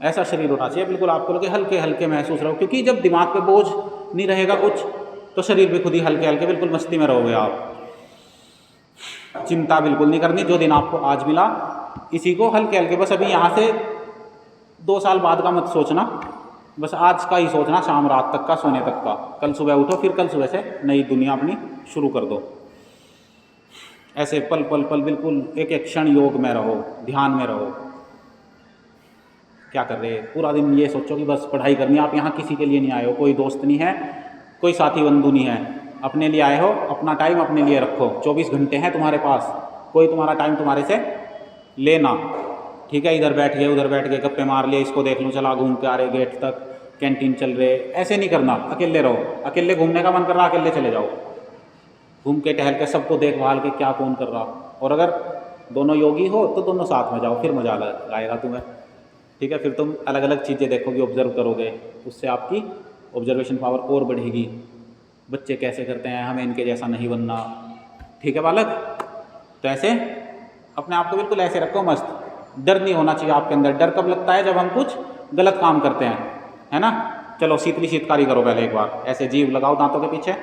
ऐसा शरीर होना चाहिए। बिल्कुल आपको लगे हल्के हल्के महसूस रहो, क्योंकि जब दिमाग पे बोझ नहीं रहेगा कुछ तो शरीर भी खुद ही हल्के हल्के बिल्कुल मस्ती में रहोगे आप। चिंता बिल्कुल नहीं करनी, जो दिन आपको आज मिला इसी को हल्के हल्के, बस अभी यहाँ से 2 साल बाद का मत सोचना, बस आज का ही सोचना, शाम रात तक का, सोने तक का। कल सुबह उठो, फिर कल सुबह से नई दुनिया अपनी शुरू कर दो। ऐसे पल पल पल बिल्कुल एक एक क्षण योग में रहो, ध्यान में रहो। क्या कर रहे हैं पूरा दिन, ये सोचो कि बस पढ़ाई करनी है। आप यहाँ किसी के लिए नहीं आए हो, कोई दोस्त नहीं है, कोई साथी बंधु नहीं है, अपने लिए आए हो, अपना टाइम अपने लिए रखो। 24 घंटे हैं तुम्हारे पास, कोई तुम्हारा टाइम तुम्हारे से लेना, ठीक है। इधर बैठ गए उधर बैठ गए, गप्पे मार लिए, इसको देख लूँ, चला घूम के आ रहे गेट तक, कैंटीन चल रहे, ऐसे नहीं करना। अकेले रहो, अकेले घूमने का मन कर रहा अकेले चले जाओ, घूम के टहल के सबको देखभाल के क्या कौन कर रहा। और अगर दोनों योगी हो तो दोनों साथ में जाओ, फिर मजा आएगा तुम्हें, ठीक है। फिर तुम अलग अलग चीज़ें देखोगे, ऑब्जर्व करोगे, उससे आपकी ऑब्जर्वेशन पावर और बढ़ेगी। बच्चे कैसे करते हैं, हमें इनके जैसा नहीं बनना, ठीक है बालक। तो ऐसे अपने आप को बिल्कुल ऐसे रखो मस्त, डर नहीं होना चाहिए आपके अंदर। डर कब लगता है, जब हम कुछ गलत काम करते हैं, है ना। चलो शीतली शीतकारी करो पहले एक बार, ऐसे जीभ लगाओ दांतों के पीछे,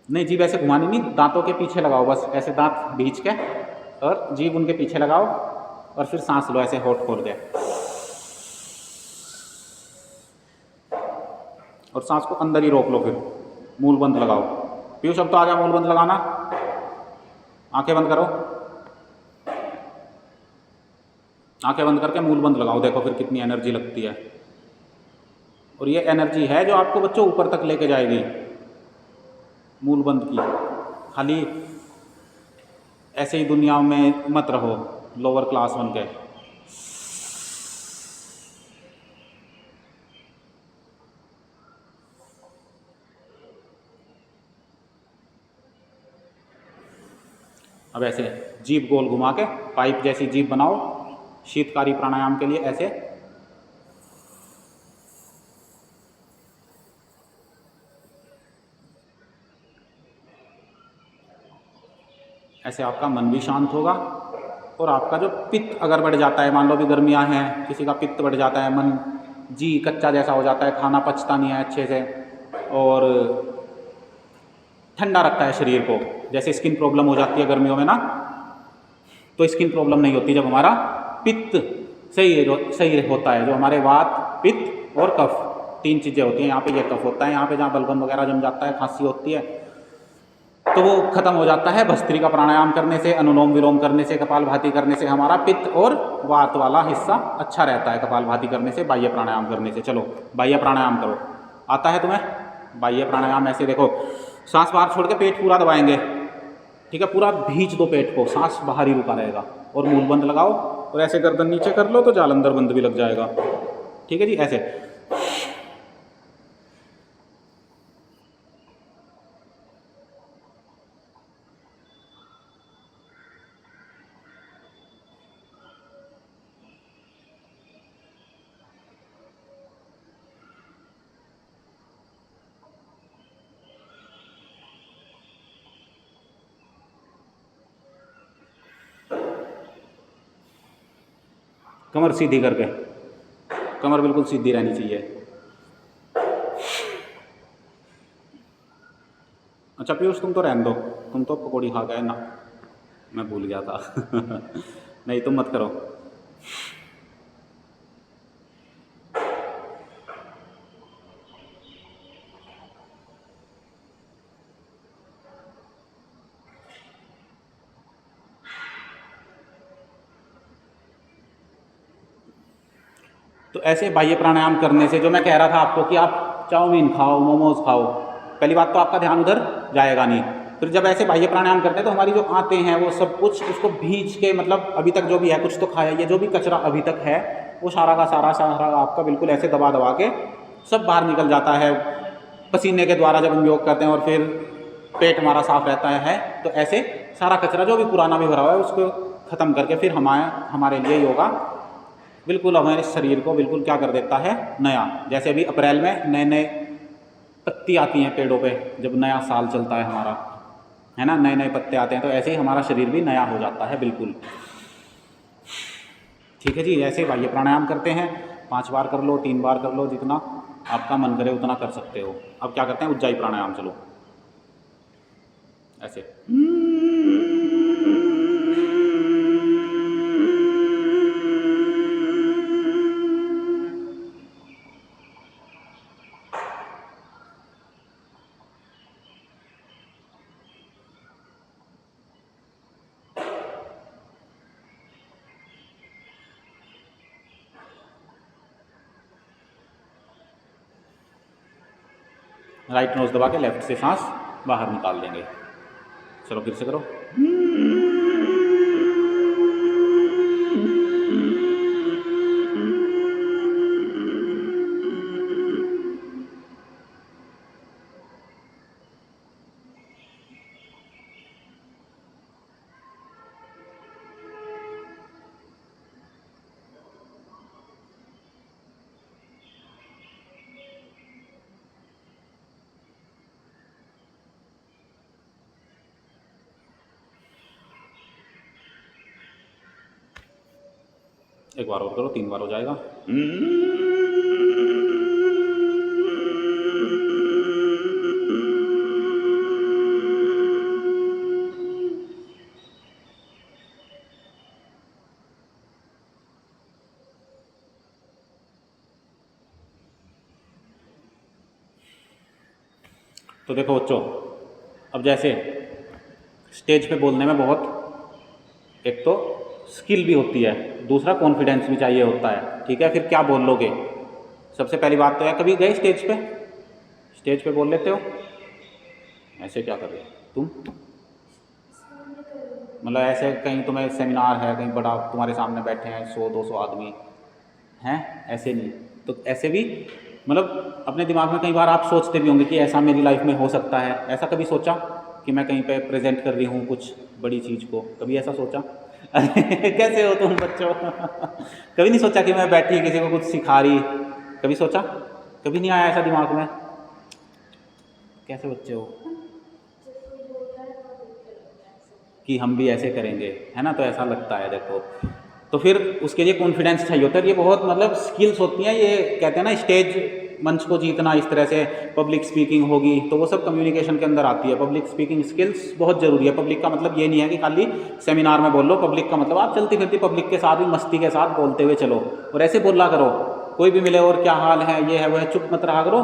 नहीं जीभ ऐसे घुमानी नहीं, दांतों के पीछे लगाओ बस, ऐसे दांत बीच के और जीभ उनके पीछे लगाओ, और फिर सांस लो ऐसे होठ खोल के, और सांस को अंदर ही रोक लो, फिर मूल बंद लगाओ। पीयूष अब तो आ गया मूल बंद लगाना, आंखें बंद करो, आंखें बंद करके मूल बंद लगाओ, देखो फिर कितनी एनर्जी लगती है। और ये एनर्जी है जो आपको बच्चों ऊपर तक लेके जाएगी, मूल बंद की। खाली ऐसे ही दुनिया में मत रहो लोअर क्लास बन के। अब ऐसे जीभ गोल घुमा के पाइप जैसी जीभ बनाओ, शीतकारी प्राणायाम के लिए ऐसे। ऐसे आपका मन भी शांत होगा, और आपका जो पित्त अगर बढ़ जाता है, मान लो भी गर्मियाँ हैं, किसी का पित्त बढ़ जाता है, मन जी कच्चा जैसा हो जाता है, खाना पचता नहीं है अच्छे से, और ठंडा रखता है शरीर को, जैसे स्किन प्रॉब्लम हो जाती है गर्मियों में ना, तो स्किन प्रॉब्लम नहीं होती जब हमारा पित्त सही होता है। जो हमारे वात, पित्त और कफ, तीन चीज़ें होती हैं। यहाँ पे ये कफ होता है, यहाँ पे जहाँ बलगम वगैरह जम जाता है, खांसी होती है, तो वो खत्म हो जाता है भस्त्रिका प्राणायाम करने से, अनुलोम विलोम करने से, कपालभाति करने से हमारा पित्त और वात वाला हिस्सा अच्छा रहता है। कपालभाति करने से, बाह्य प्राणायाम करने से। चलो बाह्य प्राणायाम करो, आता है तुम्हें बाह्य प्राणायाम? ऐसे देखो, सांस बाहर छोड़ के पेट पूरा दबाएंगे, ठीक है, पूरा भींच दो पेट को, सांस बाहर ही रुका रहेगा, और मूल बंद लगाओ, और ऐसे गर्दन नीचे कर लो तो जालंधर बंद भी लग जाएगा, ठीक है जी। ऐसे कमर सीधी करके, कमर बिल्कुल सीधी रहनी चाहिए। अच्छा पीयूष तुम तो रहने दो, तुम तो पकौड़ी खा गए ना, मैं भूल गया था नहीं तुम मत करो। तो ऐसे बाह्य प्राणायाम करने से, जो मैं कह रहा था आपको कि आप चाउमीन खाओ, मोमोज खाओ, पहली बात तो आपका ध्यान उधर जाएगा नहीं। फिर जब ऐसे बाह्य प्राणायाम करते हैं तो हमारी जो आंतें हैं वो सब कुछ उसको भींच के, मतलब अभी तक जो भी है कुछ तो खाया, ये जो भी कचरा अभी तक है वो सारा का सारा आपका बिल्कुल ऐसे दबा दबा के सब बाहर निकल जाता है पसीने के द्वारा जब हम योग करते हैं, और फिर पेट हमारा साफ रहता है। तो ऐसे सारा कचरा जो भी पुराना भी भरा हुआ है उसको ख़त्म करके फिर हमारे लिए योगा बिल्कुल हमारे शरीर को बिल्कुल क्या कर देता है, नया। जैसे अभी अप्रैल में नए नए पत्ती आती हैं पेड़ों पे, जब नया साल चलता है हमारा, है ना, नए नए पत्ते आते हैं, तो ऐसे ही हमारा शरीर भी नया हो जाता है बिल्कुल, ठीक है जी। ऐसे बाह्य प्राणायाम करते हैं, 5 बार कर लो, 3 बार कर लो, जितना आपका मन करे उतना कर सकते हो। अब क्या करते हैं, उज्जाई प्राणायाम, चलो ऐसे। राइट नोज दबा के लेफ्ट से सांस बाहर निकाल देंगे। चलो फिर से करो। एक बार और करो, 3 बार हो जाएगा। तो देखो बच्चों, अब जैसे स्टेज पे बोलने में बहुत एक तो स्किल भी होती है, दूसरा कॉन्फिडेंस भी चाहिए होता है, ठीक है। फिर क्या बोल लोगे? सबसे पहली बात तो है, कभी गए स्टेज पे बोल लेते हो? ऐसे क्या कर रहे हो तुम? मतलब ऐसे कहीं तुम्हें सेमिनार है, कहीं बड़ा तुम्हारे सामने बैठे हैं 100-200 आदमी हैं, ऐसे नहीं तो ऐसे भी मतलब अपने दिमाग में कई बार आप सोचते भी होंगे कि ऐसा मेरी लाइफ में हो सकता है। ऐसा कभी सोचा कि मैं कहीं पे प्रेजेंट कर रही हूँ कुछ बड़ी चीज़ को? कभी ऐसा सोचा? अरे कैसे हो तुम बच्चों? कभी नहीं सोचा कि मैं बैठी किसी को कुछ सिखा रही? कभी सोचा? कभी नहीं आया ऐसा दिमाग में? कैसे बच्चे हो कि हम भी ऐसे करेंगे, है ना? तो ऐसा लगता है देखो। तो फिर उसके लिए कॉन्फिडेंस चाहिए होता है। ये बहुत मतलब स्किल्स होती हैं, ये कहते हैं ना स्टेज मंच को जीतना, इस तरह से पब्लिक स्पीकिंग होगी तो वो सब कम्युनिकेशन के अंदर आती है। पब्लिक स्पीकिंग स्किल्स बहुत ज़रूरी है। पब्लिक का मतलब ये नहीं है कि खाली सेमिनार में बोल लो, पब्लिक का मतलब आप चलती फिरती पब्लिक के साथ भी मस्ती के साथ बोलते हुए चलो और ऐसे बोला करो। कोई भी मिले और क्या हाल है, ये है वो है, चुप मत रहा करो,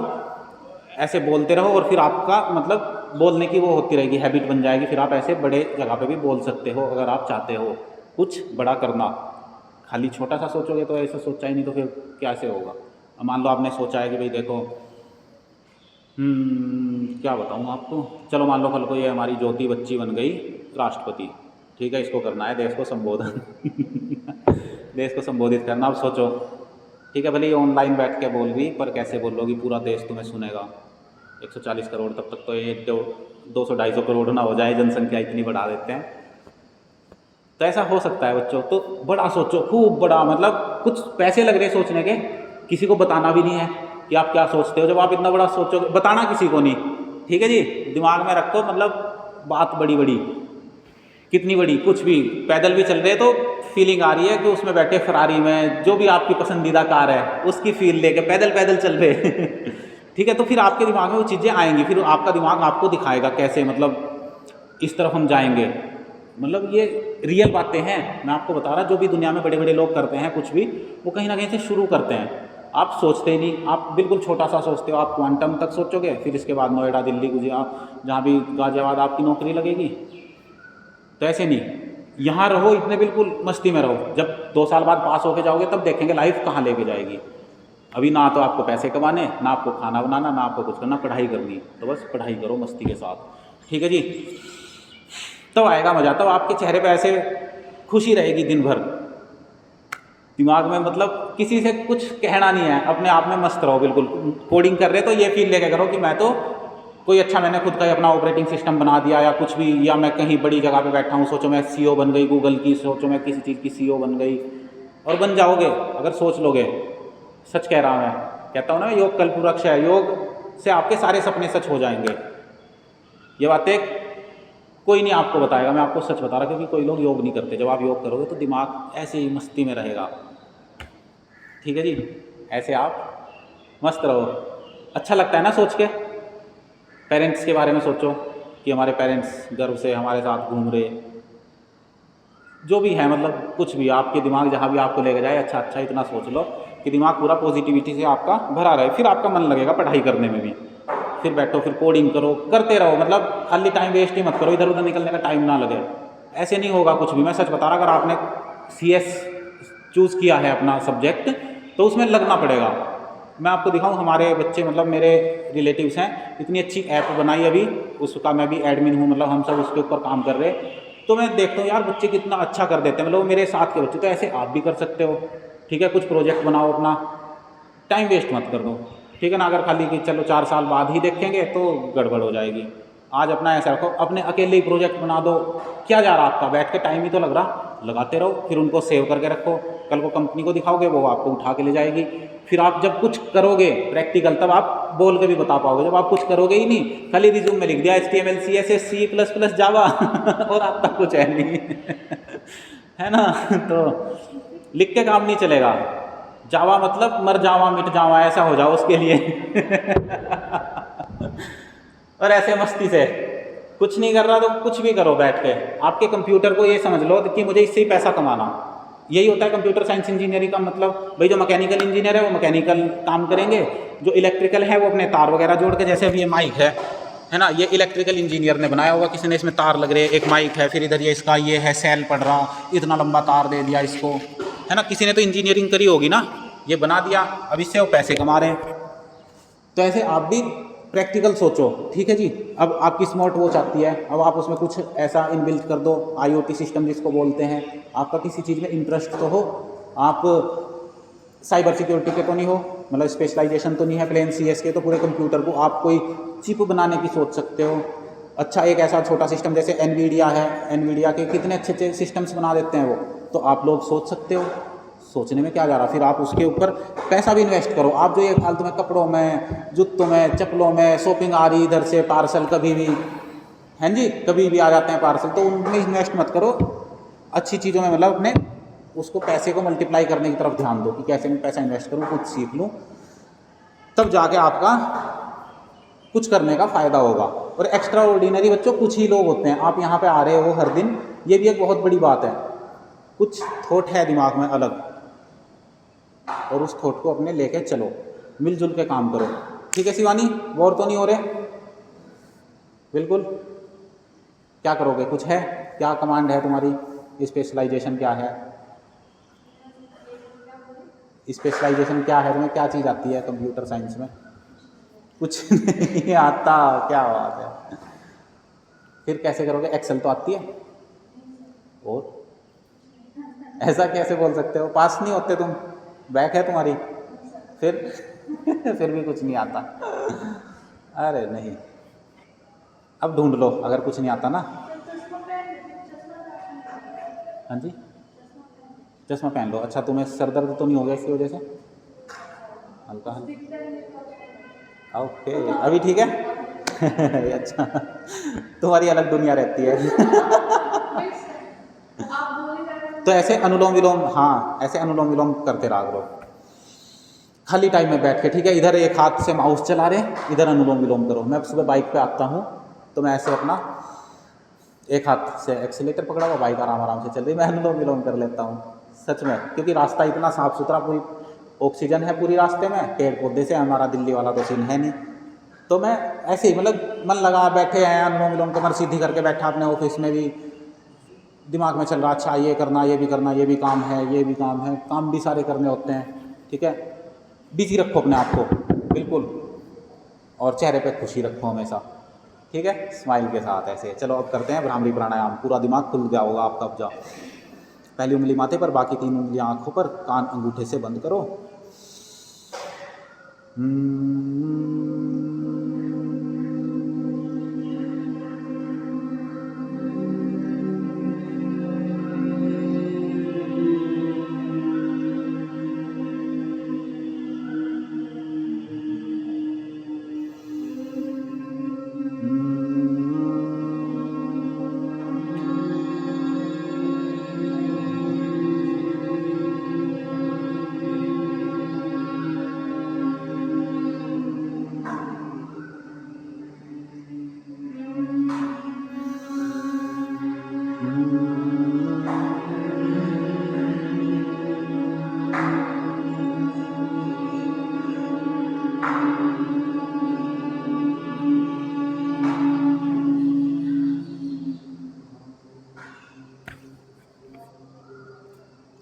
ऐसे बोलते रहो और फिर आपका मतलब बोलने की वो होती रहेगी, हैबिट बन जाएगी। फिर आप ऐसे बड़े जगह पे भी बोल सकते हो अगर आप चाहते हो कुछ बड़ा करना। खाली छोटा सा सोचोगे तो ऐसा सोचा ही नहीं तो फिर कैसे होगा? अब मान लो आपने सोचा है कि भाई देखो क्या बताऊँ आपको, चलो मान लो कल को ये हमारी ज्योति बच्ची बन गई राष्ट्रपति, ठीक है, इसको करना है देश को संबोधन देश को संबोधित करना। अब सोचो, ठीक है, भले ये ऑनलाइन बैठ के बोल रही, पर कैसे बोलोगी? पूरा देश तुम्हें सुनेगा, 140 करोड़, तब तक तो ये 200-250 करोड़ ना हो जाए, जनसंख्या इतनी बढ़ा देते हैं। तो ऐसा हो सकता है बच्चों। तो बड़ा सोचो, खूब बड़ा, मतलब कुछ पैसे लग रहे सोचने के, किसी को बताना भी नहीं है कि आप क्या सोचते हो। जब आप इतना बड़ा सोचोगे, बताना किसी को नहीं, ठीक है जी, दिमाग में रखो। मतलब बात बड़ी बड़ी, कितनी बड़ी, कुछ भी, पैदल भी चल रहे तो फीलिंग आ रही है कि उसमें बैठे फरारी में, जो भी आपकी पसंदीदा कार है उसकी फील लेके पैदल पैदल चल रहे ठीक है। तो फिर आपके दिमाग में वो चीज़ें आएंगी, फिर आपका दिमाग आपको दिखाएगा कैसे मतलब इस तरफ हम जाएंगे। मतलब ये रियल बातें हैं, मैं आपको बता रहा। जो भी दुनिया में बड़े बड़े लोग करते हैं कुछ भी, वो कहीं ना कहीं से शुरू करते हैं। आप सोचते ही नहीं, आप बिल्कुल छोटा सा सोचते हो, आप क्वांटम तक सोचोगे, फिर इसके बाद नोएडा, दिल्ली, गुजरात, जहाँ भी, गाजियाबाद आपकी नौकरी लगेगी। तो ऐसे नहीं, यहाँ रहो, इतने बिल्कुल मस्ती में रहो। जब 2 साल बाद पास होके जाओगे तब देखेंगे लाइफ कहाँ लेके जाएगी। अभी ना तो आपको पैसे कमाने, ना आपको खाना बनाना, ना आपको कुछ करना, पढ़ाई करनी, तो बस पढ़ाई करो मस्ती के साथ, ठीक है जी। तब आएगा मज़ा, तब आपके चेहरे पे ऐसे खुशी रहेगी दिन भर, दिमाग में मतलब किसी से कुछ कहना नहीं है, अपने आप में मस्त रहो बिल्कुल। कोडिंग कर रहे तो ये फील लेके करो कि मैं तो कोई अच्छा, मैंने खुद का अपना ऑपरेटिंग सिस्टम बना दिया या कुछ भी, या मैं कहीं बड़ी जगह पे बैठा हूँ। सोचो मैं CEO बन गई गूगल की, सोचो मैं किसी चीज़ की CEO बन गई, और बन जाओगे अगर सोच लोगे। सच कह रहा हूँ, मैं कहता हूँ ना, योग कल्पवृक्ष है, योग से आपके सारे सपने सच हो जाएंगे। ये बातें कोई नहीं आपको बताएगा, मैं आपको सच बता रहा, क्योंकि कोई लोग योग नहीं करते। जब आप योग करोगे तो दिमाग ऐसे ही मस्ती में रहेगा, ठीक है जी। ऐसे आप मस्त रहो, अच्छा लगता है ना सोच के। पेरेंट्स के बारे में सोचो कि हमारे पेरेंट्स गर्व से हमारे साथ घूम रहे, जो भी है, मतलब कुछ भी आपके दिमाग जहाँ भी आपको लेके जाए, अच्छा अच्छा इतना सोच लो कि दिमाग पूरा पॉजिटिविटी से आपका भरा रहे। फिर आपका मन लगेगा पढ़ाई करने में भी, फिर बैठो, फिर कोडिंग करो, करते रहो। मतलब खाली टाइम वेस्ट ही मत करो, इधर उधर निकलने का टाइम ना लगे। ऐसे नहीं होगा कुछ भी, मैं सच बता रहा। अगर आपने CS चूज़ किया है अपना सब्जेक्ट, तो उसमें लगना पड़ेगा। मैं आपको दिखाऊं, हमारे बच्चे मतलब मेरे रिलेटिव्स हैं, इतनी अच्छी ऐप बनाई अभी, उसका मैं भी एडमिन हूँ, मतलब हम सब उसके ऊपर काम कर रहे हैं। तो मैं देखता हूँ यार बच्चे कितना अच्छा कर देते हैं, मतलब वो मेरे साथ के बच्चे, तो ऐसे आप भी कर सकते हो। ठीक है, कुछ प्रोजेक्ट बनाओ अपना, टाइम वेस्ट मत कर दो। ठीक है ना, अगर खाली कि चलो 4 साल बाद ही देखेंगे तो गड़बड़ हो जाएगी। आज अपना ऐसा रखो, अपने अकेले ही प्रोजेक्ट बना दो, क्या जा रहा आपका, बैठ के टाइम ही तो लग रहा, लगाते रहो, फिर उनको सेव करके रखो, कल को कंपनी को दिखाओगे, वो आपको उठा के ले जाएगी। फिर आप जब कुछ करोगे प्रैक्टिकल, तब आप बोल के भी बता पाओगे। जब आप कुछ करोगे ही नहीं, खाली रिज्यूम में लिख दिया HTML CSS C++ जावा और आपका कुछ है नहीं है ना, तो लिख के काम नहीं चलेगा। जावा मतलब मर जावा मिट जावा, ऐसा हो जाओ उसके लिए और ऐसे मस्ती से कुछ नहीं कर रहा तो कुछ भी करो बैठ के, आपके कंप्यूटर को ये समझ लो कि मुझे इससे ही पैसा कमाना। यही होता है कंप्यूटर साइंस इंजीनियरिंग का मतलब। भाई जो मैकेनिकल इंजीनियर है वो मैकेनिकल काम करेंगे, जो इलेक्ट्रिकल है वो अपने तार वगैरह जोड़ के, जैसे अभी ये माइक है ना, ये इलेक्ट्रिकल इंजीनियर ने बनाया होगा, किसी ने इसमें तार लग रहे, एक माइक है, फिर इधर ये इसका ये है सेल पड़ रहा, इतना लंबा तार दे दिया इसको, है ना, किसी ने तो इंजीनियरिंग करी होगी ना, ये बना दिया, अब इससे वो पैसे कमा रहे हैं। तो ऐसे आप भी प्रैक्टिकल सोचो। ठीक है जी, अब आपकी स्मार्ट वॉच आती है, अब आप उसमें कुछ ऐसा इनबिल्ट कर दो, IoT सिस्टम जिसको बोलते हैं। आपका किसी चीज़ में इंटरेस्ट तो हो, आप साइबर सिक्योरिटी के तो नहीं हो, मतलब स्पेशलाइजेशन तो नहीं है प्लेन CS के, तो पूरे कंप्यूटर को आप कोई चिप बनाने की सोच सकते हो। अच्छा, एक ऐसा छोटा सिस्टम जैसे NVIDIA है, NVIDIA के कितने अच्छे अच्छे सिस्टम्स बना देते हैं वो, तो आप लोग सोच सकते हो। सोचने में क्या जा रहा, फिर आप उसके ऊपर पैसा भी इन्वेस्ट करो। आप जो ये फालतू में कपड़ों में, जूतों में, चप्पलों में शॉपिंग आ रही इधर से पार्सल कभी भी, हैं जी, कभी भी आ जाते हैं पार्सल, तो उनमें इन्वेस्ट मत करो। अच्छी चीज़ों में मतलब अपने उसको पैसे को मल्टीप्लाई करने की तरफ ध्यान दो कि कैसे मैं पैसा इन्वेस्ट करूँ, कुछ सीख लूँ, तब जाके आपका कुछ करने का फ़ायदा होगा। और एक्स्ट्रा ऑर्डिनरी बच्चों कुछ ही लोग होते हैं, आप यहाँ पे आ रहे हो हर दिन, ये भी एक बहुत बड़ी बात है। कुछ थॉट है दिमाग में अलग, और उस थॉट को अपने लेके चलो, मिलजुल के काम करो। ठीक है शिवानी, बोर तो नहीं हो रहे? बिल्कुल। क्या करोगे, कुछ है, क्या कमांड है तुम्हारी, स्पेशलाइजेशन क्या है? स्पेशलाइजेशन क्या है, तुम्हें क्या चीज़ आती है कंप्यूटर साइंस में? कुछ नहीं आता, क्या बात है। फिर कैसे करोगे? एक्सेल तो आती है, और ऐसा कैसे बोल सकते हो, पास नहीं होते तुम, बैक है तुम्हारी, फिर फिर भी कुछ नहीं आता। अरे नहीं, अब ढूंढ लो अगर कुछ नहीं आता ना। हाँ जी, चश्मा पहन लो। अच्छा, तुम्हें सर दर्द तो नहीं हो गया इसकी वजह से? हल्का हल्का, ओके, अभी ठीक है अच्छा, तुम्हारी अलग दुनिया रहती है तो ऐसे अनुलोम विलोम, हाँ ऐसे अनुलोम विलोम करते रहा करो खाली टाइम में बैठ के। ठीक है, इधर एक हाथ से माउस चला रहे, इधर अनुलोम विलोम करो। मैं सुबह बाइक पे आता हूँ तो मैं ऐसे अपना एक हाथ से एक्सीलेटर पकड़ा हुआ, बाइक आराम आराम से चल रही, मैं अनुलोम विलोम कर लेता हूँ सच में, क्योंकि रास्ता इतना साफ सुथरा, पूरी ऑक्सीजन है पूरी रास्ते में, पेड़ पौधे से, हमारा दिल्ली वाला तो सीन है नहीं। तो मैं ऐसे ही मतलब मन लगा बैठे हैं, अनुलोम विलोम कमर सीधी करके बैठा, अपने ऑफिस में भी दिमाग में चल रहा, अच्छा ये करना, ये भी करना, ये भी काम है, ये भी काम है, काम भी सारे करने होते हैं। ठीक है, बिजी रखो अपने आप को बिल्कुल, और चेहरे पे खुशी रखो हमेशा। ठीक है, स्माइल के साथ ऐसे। चलो अब करते हैं भ्रामरी प्राणायाम, पूरा दिमाग खुल गया होगा आपका। अब जाओ, पहली उंगली माथे पर, बाकी 3 उंगलियां आंखों पर, कान अंगूठे से बंद करो।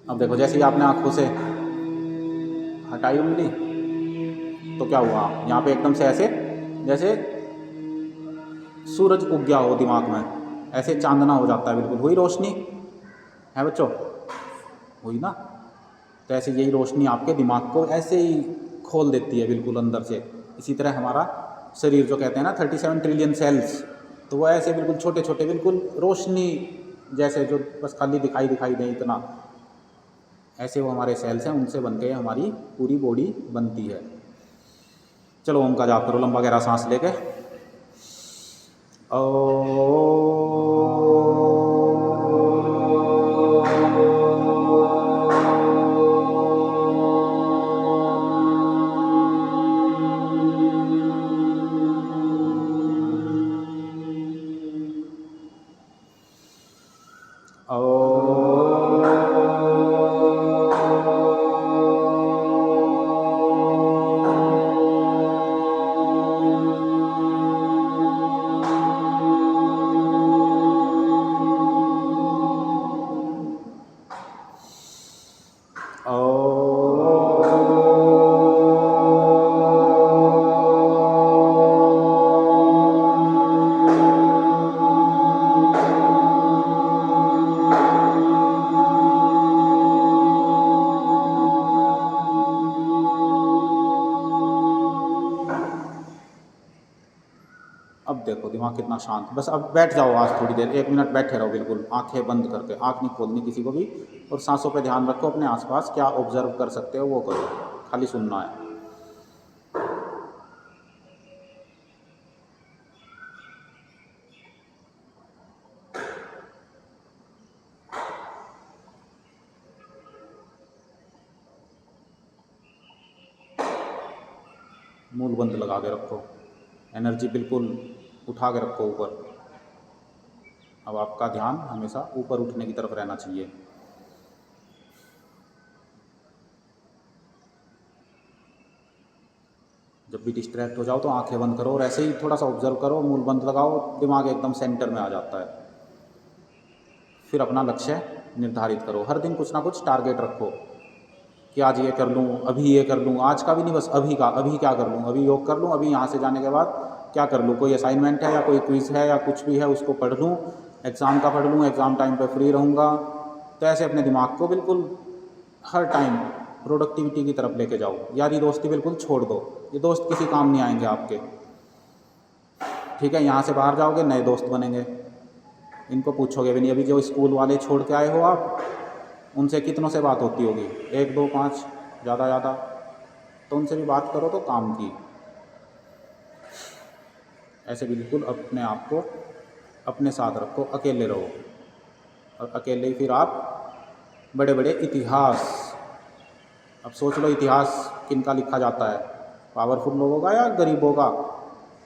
अब देखो, जैसे ही आपने आंखों से हटाई उंगली, तो क्या हुआ, यहाँ पे एकदम से ऐसे जैसे सूरज उग गया हो दिमाग में, ऐसे चांदना हो जाता है बिल्कुल, हुई रोशनी है बच्चों, हुई ना। तो ऐसे यही रोशनी आपके दिमाग को ऐसे ही खोल देती है बिल्कुल अंदर से। इसी तरह हमारा शरीर जो कहते हैं ना 37 ट्रिलियन सेल्स, तो वो ऐसे बिल्कुल छोटे छोटे बिल्कुल रोशनी जैसे जो बस खाली दिखाई दें इतना, ऐसे वो हमारे सेल्स हैं, उनसे बन के हमारी पूरी बॉडी बनती है। चलो ओम का जाप करो लंबा गहरा सांस लेके। अब देखो दिमाग कितना शांत। बस अब बैठ जाओ आज थोड़ी देर, 1 मिनट बैठे रहो बिल्कुल आंखें बंद करके, आंख नहीं खोलनी किसी को भी, और सांसों पे ध्यान रखो, अपने आसपास क्या ऑब्जर्व कर सकते हो वो करो, खाली सुनना है। मूल बंद लगा के रखो, एनर्जी बिल्कुल उठा के रखो ऊपर। अब आपका ध्यान हमेशा ऊपर उठने की तरफ रहना चाहिए। जब भी डिस्ट्रैक्ट हो जाओ तो आंखें बंद करो और ऐसे ही थोड़ा सा ऑब्जर्व करो, मूल बंद लगाओ, दिमाग एकदम सेंटर में आ जाता है। फिर अपना लक्ष्य निर्धारित करो, हर दिन कुछ ना कुछ टारगेट रखो कि आज ये कर लूँ, अभी ये कर लूँ, आज का भी नहीं बस अभी का, अभी क्या कर लूँ, अभी योग कर लूँ, अभी यहाँ से जाने के बाद क्या कर लूँ, कोई असाइनमेंट है या कोई क्विज़ है या कुछ भी है उसको पढ़ लूँ, एग्ज़ाम का पढ़ लूँ, एग्ज़ाम टाइम पे फ्री रहूँगा। तो ऐसे अपने दिमाग को बिल्कुल हर टाइम प्रोडक्टिविटी की तरफ लेके जाओ। यारी दोस्ती बिल्कुल छोड़ दो, ये दोस्त किसी काम नहीं आएंगे आपके, ठीक है। यहाँ से बाहर जाओगे नए दोस्त बनेंगे, इनको पूछोगे भी नहीं। अभी जो स्कूल वाले छोड़ के आए हो आप, उनसे कितनों से बात होती होगी, 1 2 5 ज़्यादा, तो उनसे भी बात करो तो काम की। ऐसे बिल्कुल अपने आप को अपने साथ रखो, अकेले रहो, और अकेले ही फिर आप बड़े बड़े इतिहास, अब सोच लो इतिहास किनका लिखा जाता है, पावरफुल लोगों का या गरीबों का?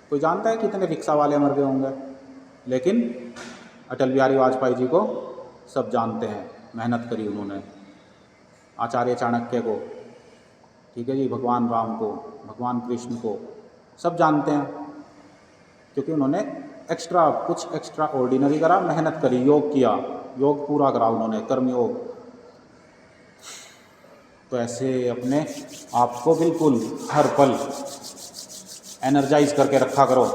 कोई जानता है कितने रिक्शा वाले मर गए होंगे? लेकिन अटल बिहारी वाजपेयी जी को सब जानते हैं, मेहनत करी उन्होंने। आचार्य चाणक्य को, ठीक है जी, भगवान राम को, भगवान कृष्ण को सब जानते हैं, क्योंकि उन्होंने कुछ एक्स्ट्रा ऑर्डिनरी करा, मेहनत करी, योग किया, योग पूरा करा उन्होंने, कर्मयोग। तो ऐसे अपने आप को बिल्कुल हर पल एनर्जाइज करके रखा करो,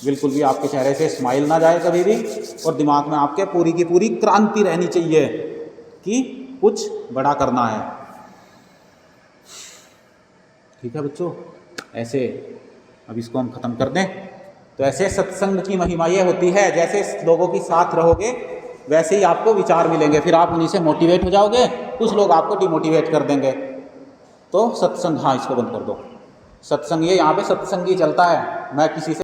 बिल्कुल भी आपके चेहरे से स्माइल ना जाए कभी भी, और दिमाग में आपके पूरी की पूरी क्रांति रहनी चाहिए कि कुछ बड़ा करना है, ठीक है बच्चों। ऐसे अब इसको हम ख़त्म कर दें। तो ऐसे सत्संग की महिमा ये होती है, जैसे लोगों के साथ रहोगे वैसे ही आपको विचार मिलेंगे, फिर आप उन्हीं से मोटिवेट हो जाओगे, कुछ लोग आपको डिमोटिवेट कर देंगे। तो सत्संग, हाँ इसको बंद कर दो, सत्संग ये यहाँ पे सत्संग ही चलता है, मैं किसी से